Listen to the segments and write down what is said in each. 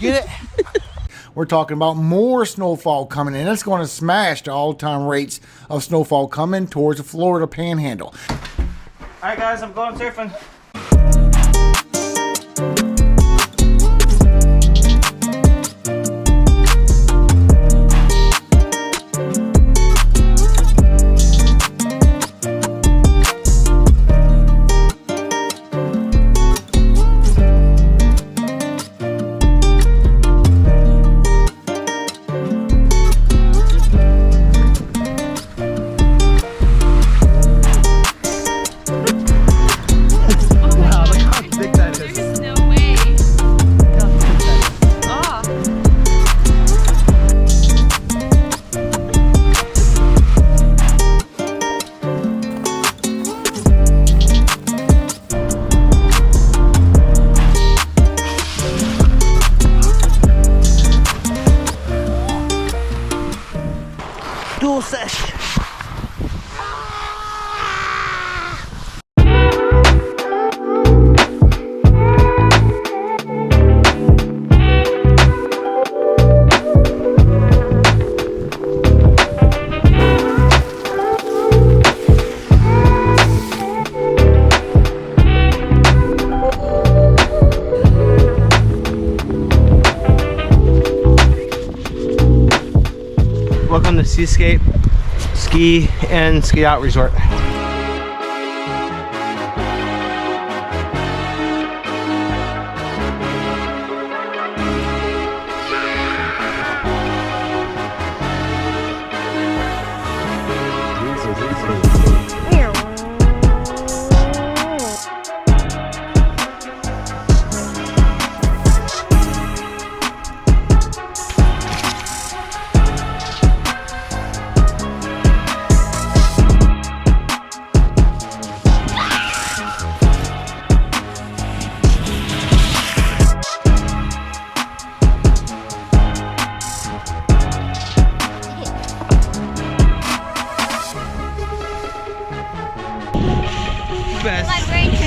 Get it? We're talking about more snowfall coming in. It's going to smash the all-time rates of snowfall coming towards the Florida Panhandle. All right, guys, I'm going surfing. Dual sesh. Welcome to Seascape Ski and Ski Out Resort. Best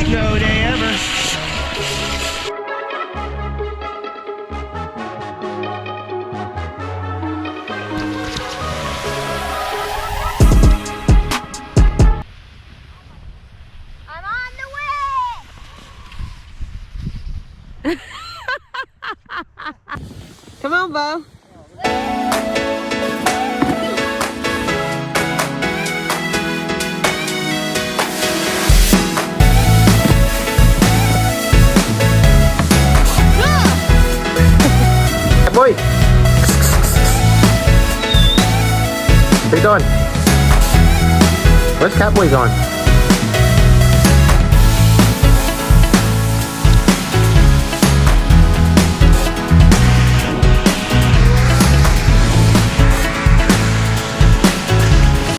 snow day ever. I'm on the way. Come on, Bo. Boy! What are you doing? Where's Catboy going?